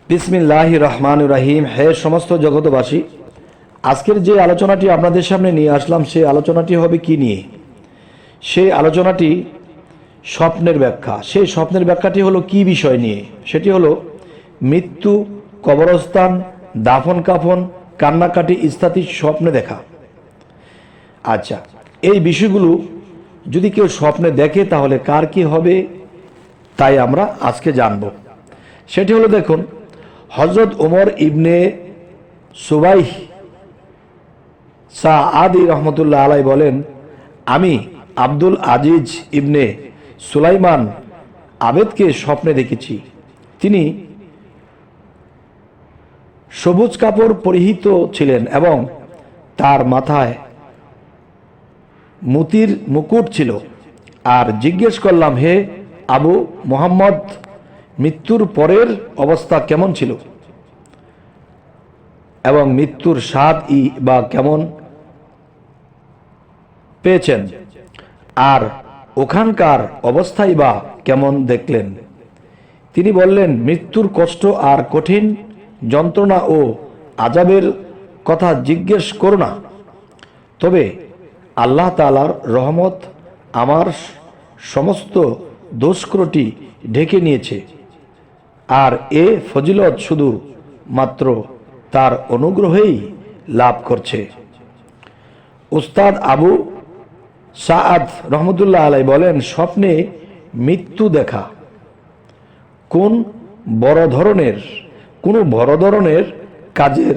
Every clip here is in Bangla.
বিসমিল্লাহির রহমানির রহিম। হে সমস্ত জগতবাসী, আজকের যে আলোচনাটি আপনাদের সামনে নিয়ে আসলাম সেই আলোচনাটি হবে কি নিয়ে? সেই আলোচনাটি স্বপ্নের ব্যাখ্যা। সেই স্বপ্নের ব্যাখ্যাটি হলো কি বিষয় নিয়ে? সেটি হলো মৃত্যু, কবরস্থান, দাফন কাফন, কান্নাকাটি ইত্যাদি স্বপ্নে দেখা। আচ্ছা, এই বিষয়গুলো যদি কেউ স্বপ্নে দেখে তাহলে কার কি হবে তাই আমরা আজকে জানব। সেটি হলো, দেখুন, হযরত ওমর ইবনে সুবাইহ সাআদি রহমতুল্লাহ আলাই বলেন, আমি আব্দুল আজিজ ইবনে সুলাইমান আবেদকে স্বপ্নে দেখেছি। তিনি সবুজ কাপড় পরিহিত ছিলেন এবং তার মাথায় মতির মুকুট ছিল। আর জিজ্ঞেস করলাম, হে আবু মুহাম্মদ, মৃত্যুর পরের অবস্থা কেমন ছিল এবং মৃত্যুর স্বাদ বা কেমন পেয়েছেন, আর ওখানকার অবস্থাই বা কেমন দেখলেন? তিনি বললেন, মৃত্যুর কষ্ট আর কঠিন যন্ত্রণা ও আযাবের কথা জিজ্ঞেস করো না, তবে আল্লাহ তাআলার রহমত আমার সমস্ত দোষক্রটি ঢেকে নিয়েছে, আর এ ফজিলত শুধু মাত্র তার অনুগ্রহেই লাভ করছে। উস্তাদ আবু সাআদ রহমতুল্লাহ আলাই বলেন, স্বপ্নে মৃত্যু দেখা কোনো বড় ধরনের কাজের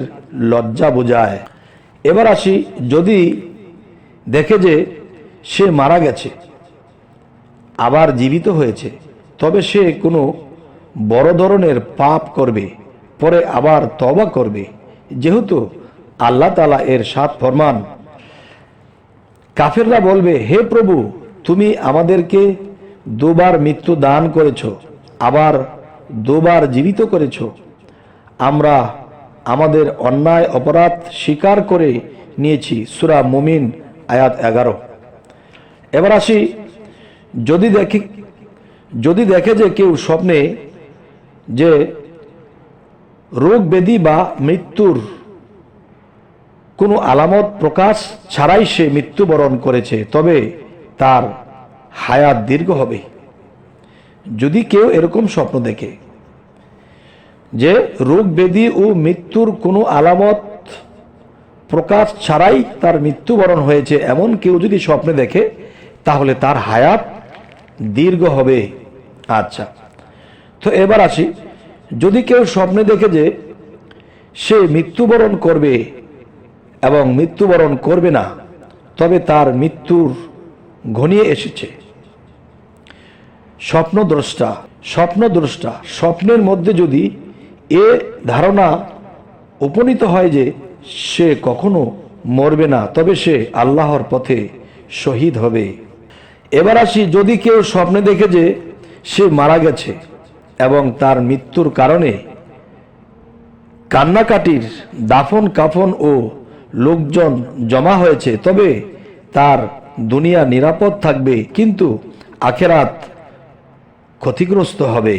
লজ্জা বোঝায়। এবার আসি, যদি দেখে যে সে মারা গেছে আবার জীবিত হয়েছে, তবে সে কোনো বড় ধরনের পাপ করবে, পরে আবার তওবা করবে, যেহেতু আল্লাহ তাআলা এর সাথ ফরমান, কাফেররা বলবে, হে প্রভু, তুমি আমাদেরকে দুবার মৃত্যু দান করেছ, আবার দুবার জীবিত করেছ। আমরা আমাদের অন্যায় অপরাধ স্বীকার করে নিয়েছি। সূরা মুমিন আয়াত 11। এবার আসি, যদি দেখে যে কেউ স্বপ্নে যে রোগ ব্যাধি বা মৃত্যুর কোনো আলামত প্রকাশ ছাড়াই সে মৃত্যুবরণ করেছে, তবে তার হায়াত দীর্ঘ হবে। যদি কেউ এরকম স্বপ্ন দেখে যে রোগ ব্যাধি ও মৃত্যুর কোনো আলামত প্রকাশ ছাড়াই তার মৃত্যুবরণ হয়েছে, এমন কেউ যদি স্বপ্নে দেখে তাহলে তার হায়াত দীর্ঘ হবে। আচ্ছা, তো এবার আসি, যদি কেউ স্বপ্নে দেখে যে সে মৃত্যুবরণ করবে এবং মৃত্যুবরণ করবে না, তবে তার মৃত্যুর ঘনিয়ে এসেছে। স্বপ্নদ্রষ্টা স্বপ্নের মধ্যে যদি এ ধারণা উপনীত হয় যে সে কখনো মরবে না, তবে সে আল্লাহর পথে শহীদ হবে। এবার আসি, যদি কেউ স্বপ্নে দেখে যে সে মারা গেছে এবং তার মৃত্যুর কারণে কান্নাকাটির, দাফন কাফন ও লোকজন জমা হয়েছে, তবে তার দুনিয়া নিরাপদ থাকবে, কিন্তু আখিরাত ক্ষতিগ্রস্ত হবে।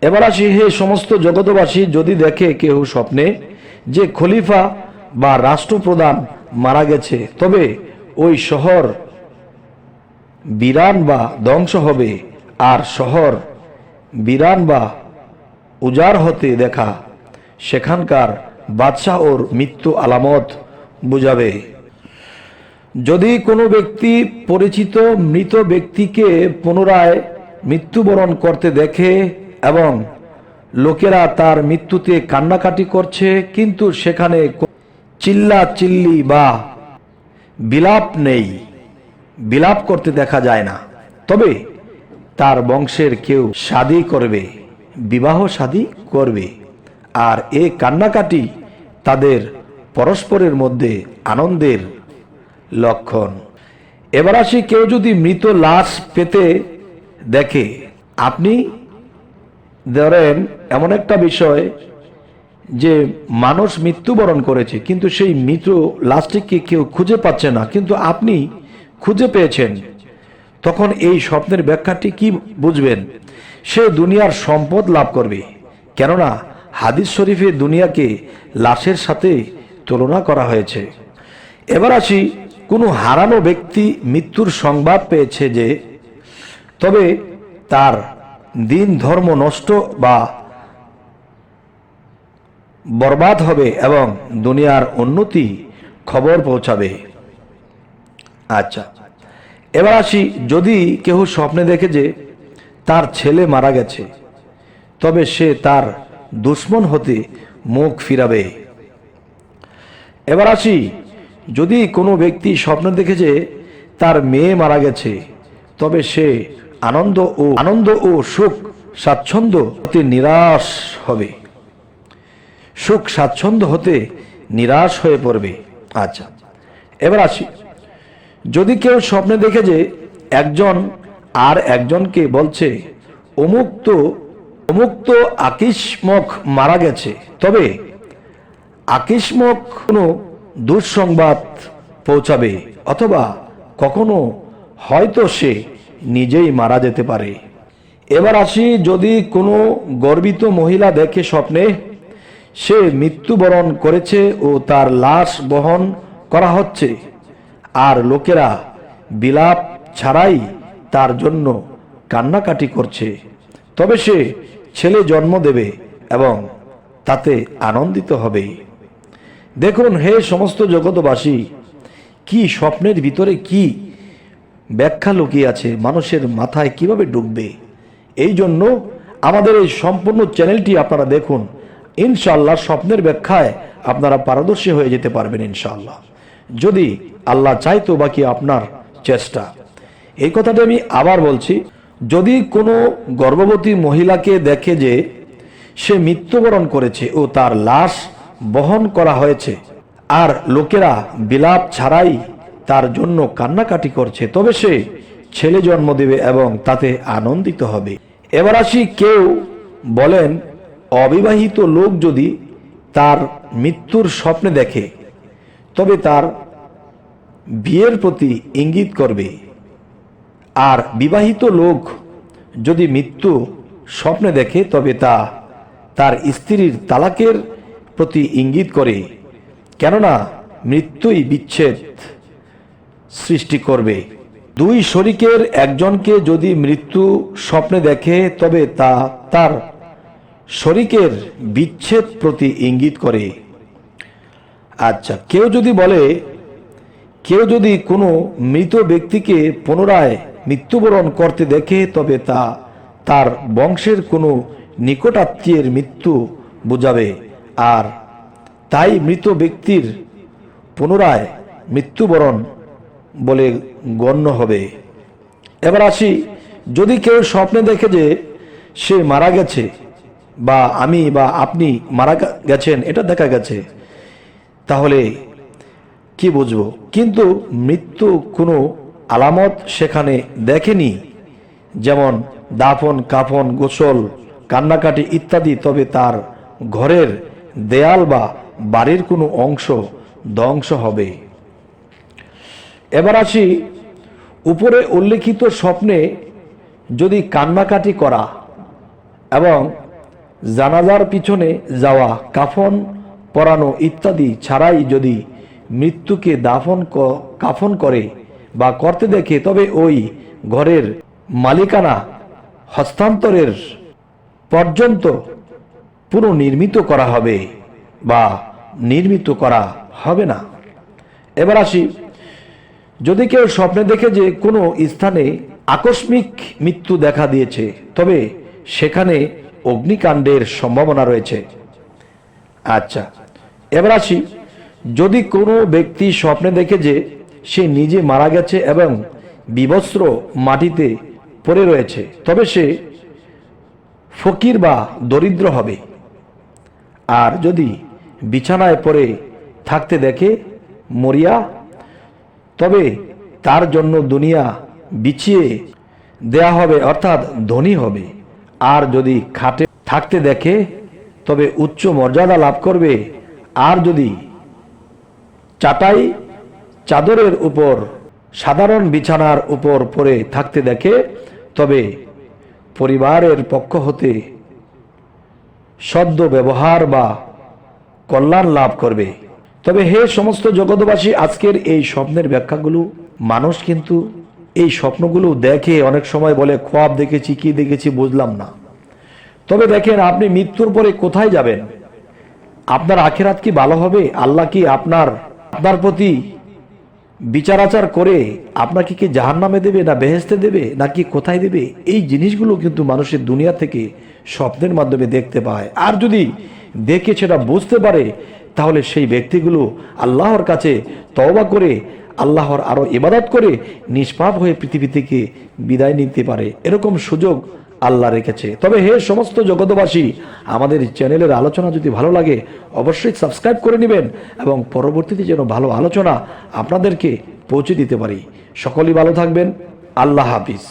এবার আসি, হে সমস্ত জগতবাসী, যদি দেখে কেউ স্বপ্নে যে খলিফা বা রাষ্ট্রপ্রধান মারা গেছে, তবে ওই শহর বিরান বা ধ্বংস হবে, আর শহর বিরান বা উজাড় হতে দেখা সেখানকার বাদশাহ ওর মৃত্যু আলামত বুঝাবে। যদি কোনো ব্যক্তি পরিচিত মৃত ব্যক্তিকে পুনরায় মৃত্যুবরণ করতে দেখে এবং লোকেরা তার মৃত্যুতে কান্নাকাটি করছে, কিন্তু সেখানে চিল্লাচিল্লি বা বিলাপ নেই, বিলাপ করতে দেখা যায় না, তবে তার বংশের কেউ বিবাহ শাদী করবে, আর এ কান্নাকাটি তাদের পরস্পরের মধ্যে আনন্দের লক্ষণ। এবার আসি, কেউ যদি মৃত লাশ পেতে দেখে, আপনি ধরেন এমন একটা বিষয় যে মানুষ মৃত্যুবরণ করেছে, কিন্তু সেই মৃত লাশটিকে কেউ খুঁজে পাচ্ছে না, কিন্তু আপনি খুঁজে পেয়েছেন, তখন এই স্বপ্নের ব্যাখ্যাটি কি বুঝবেন? সে দুনিয়ার সম্পদ লাভ করবে, কেননা হাদিস শরীফে দুনিয়াকে লাশের সাথে তুলনা করা হয়েছে। এবার আসি, কোনো হারানো ব্যক্তি মৃত্যুর সংবাদ পেয়েছে যে, তবে তার দিন ধর্ম নষ্ট বা বরবাদ হবে এবং দুনিয়ার উন্নতি খবর পৌঁছাবে। আচ্ছা, এবার আসি, যদি কেউ স্বপ্নে দেখে যে তার ছেলে মারা গেছে, তবে সে তার দুশ্মন হতে মুখ ফিরাবে। এবার আসি, যদি কোনো ব্যক্তি স্বপ্ন দেখে যে তার মেয়ে মারা গেছে, তবে সে আনন্দ ও সুখ স্বাচ্ছন্দ্য হতে নিরাশ হবে, সুখ স্বাচ্ছন্দ্য হতে নিরাশ হয়ে পড়বে। আচ্ছা, এবার আসি, যদি কেউ স্বপ্নে দেখে যে একজন আর একজনকে বলছে অমুক তো আকিসমক মারা গেছে, তবে আকিসমক কোনো দুঃসংবাদ পৌঁছাবে, অথবা কখনো হয়তো সে নিজেই মারা যেতে পারে। এবার আসি, যদি কোনো গর্বিত মহিলা দেখে স্বপ্নে সে মৃত্যুবরণ করেছে ও তার লাশ বহন করা হচ্ছে, আর লোকেরা বিলাপ ছাড়াই তার জন্য কান্নাকাটি করছে, তবে সে ছেলে জন্ম দেবে এবং তাতে আনন্দিত হবে। দেখুন হে সমস্ত জগৎবাসী, কি স্বপ্নের ভিতরে কি ব্যাখ্যা লুকিয়ে আছে, মানুষের মাথায় কিভাবে ঢুকবে। এই জন্য আমাদের এই সম্পূর্ণ চ্যানেলটি আপনারা দেখুন, ইনশাআল্লাহ স্বপ্নের ব্যাখ্যায় আপনারা পারদর্শী হয়ে যেতে পারবেন ইনশাআল্লাহ, যদি আল্লাহ চাইতো, বাকি আপনার চেষ্টা। এই কথাটা আমি আবার বলছি, যদি কোনো গর্ভবতী মহিলাকে দেখে যে সে মৃত্যুবরণ করেছে ও তার লাশ বহন করা হয়েছে, আর লোকেরা বিলাপ ছাড়াই তার জন্য কান্নাকাটি করছে, তবে সে ছেলে জন্ম দেবে এবং তাতে আনন্দিত হবে। এবার আসি, কেউ বলেন অবিবাহিত লোক যদি তার মৃত্যুর স্বপ্নে দেখে, তবে তার বিয়ের প্রতি ইঙ্গিত করবে, আর বিবাহিত লোক যদি মৃত্যু স্বপ্নে দেখে, তবে তা তার স্ত্রীর তালাকের প্রতি ইঙ্গিত করে, কেননা মৃত্যুই বিচ্ছেদ সৃষ্টি করবে। দুই শরীকের একজনকে যদি মৃত্যু স্বপ্নে দেখে, তবে তা তার শরীকের বিচ্ছেদ প্রতি ইঙ্গিত করে। আচ্ছা, কেউ যদি কোনো মৃত ব্যক্তিকে পুনরায় মৃত্যুবরণ করতে দেখে, তবে তা তার বংশের কোনো নিকটাত্মীয়ের মৃত্যু বোঝাবে, আর তাই মৃত ব্যক্তির পুনরায় মৃত্যুবরণ বলে গণ্য হবে। এবার আসি, যদি কেউ স্বপ্নে দেখে যে সে মারা গেছে, বা আমি বা আপনি মারা গেছেন, এটা দেখা গেছে, তাহলে কি বুঝবো? কিন্তু মৃত্যু কোনো আলামত সেখানে দেখেনি, যেমন দাফন কাফন, গোসল, কান্নাকাটি ইত্যাদি, তবে তার ঘরের দেয়াল বা বাড়ির কোনো অংশ ধ্বংস হবে। এবার আসি, উপরে উল্লেখিত স্বপ্নে যদি কান্নাকাটি করা এবং জানাজার পিছনে যাওয়া, কাফন পরানো ইত্যাদি ছাড়াই যদি মৃত্যুকে কাফন করে বা করতে দেখে, তবে ওই ঘরের মালিকানা হস্তান্তরের পর্যন্ত পুনর্নির্মিত করা হবে বা নির্মিত করা হবে না। এবার আসি, যদি কেউ স্বপ্নে দেখে যে কোনো স্থানে আকস্মিক মৃত্যু দেখা দিয়েছে, তবে সেখানে অগ্নিকাণ্ডের সম্ভাবনা রয়েছে। আচ্ছা, এবার আসি, যদি কোনো ব্যক্তি স্বপ্নে দেখে যে সে নিজে মারা গেছে এবং বিবস্ত্র মাটিতে পড়ে রয়েছে, তবে সে ফকির বা দরিদ্র হবে। আর যদি বিছানায় পড়ে থাকতে দেখে মরিয়া, তবে তার জন্য দুনিয়া বিছিয়ে দেয়া হবে, অর্থাৎ ধনী হবে। আর যদি খাটে থাকতে দেখে, তবে উচ্চ মর্যাদা লাভ করবে। আর যদি চাটাই চাদরের উপর সাধারণ বিছানার উপর পড়ে থাকতে দেখে, তবে পরিবারের পক্ষ হতে সদ্য ব্যবহার বা কল্যাণ লাভ করবে। তবে হে সমস্ত জগৎবাসী, আজকের এই স্বপ্নের ব্যাখ্যাগুলো মানুষ কিন্তু এই স্বপ্নগুলো দেখে অনেক সময় বলে খোয়াব দেখেছি, কি দেখেছি বুঝলাম না। তবে দেখেন, আপনি মৃত্যুর পরে কোথায় যাবেন? আপনার আখিরাত কি ভালো হবে? আল্লাহ কি আপনার প্রতি বিচার আচার করে আপনাকে কি জাহান্নামে দেবে, না বেহেশতে দেবে, নাকি কোথায় দেবে? এই জিনিসগুলো কিন্তু মানুষের দুনিয়া থেকে স্বপ্নের মাধ্যমে দেখতে পায়। আর যদি দেখে সেটা বুঝতে পারে, তাহলে সেই ব্যক্তিগুলো আল্লাহর কাছে তওবা করে আল্লাহর আরো ইবাদত করে নিষ্পাপ হয়ে পৃথিবী থেকে বিদায় নিতে পারে। এরকম সুযোগ আল্লাহ রেখেছে। তবে হে সমস্ত জগৎবাসী, আমাদের চ্যানেলের আলোচনা যদি ভালো লাগে অবশ্যই সাবস্ক্রাইব করে নেবেন, এবং পরবর্তীতে যেন ভালো আলোচনা আপনাদেরকে পৌঁছে দিতে পারি। সকলেই ভালো থাকবেন। আল্লাহ হাফিজ।